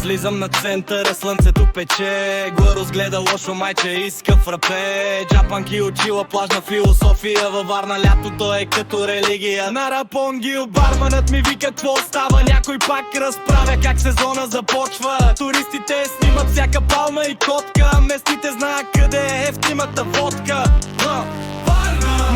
Слизам на центъра, слънцето пече. Го разгледа лошо майче, иска фрапе. Джапанки учила плажна философия. Във Варна лятото е като религия. На Рапонгил барманът ми вика какво става. Някой пак разправя как сезона започва. Туристите снимат всяка палма и котка. Местните знаят къде е ефтимата водка.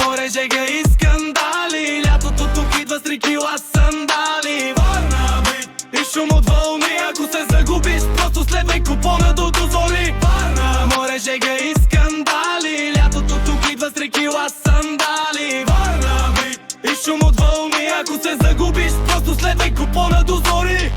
Море, жега и скандали. Лятото тук идва с 3 кила сандали. Варна бит и шум от вълни. Ако се загубиш, просто следвай купона до зори. Варна море, жега и скандали. Лятото тук идва с 3 кила сандали. Варна бит и шум от вълни. Ако се загубиш, просто следвай купона до зори.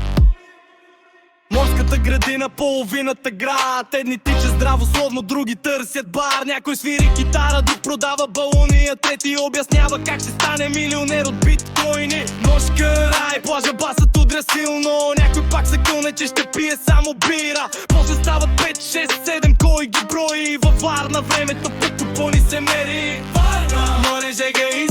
Морската градина, половината град. Едни тичат здравословно, други търсят бар. Някой свири китара, друг продава балони, а трети обяснява как ще стане милионер от биткоини. Нощка рай, плажа басът удря силно. Някой пак се кълне, че ще пие само бира. После стават 5, 6, 7, кой ги брои. Във Варна времето по купони се мери. Варна море, жега и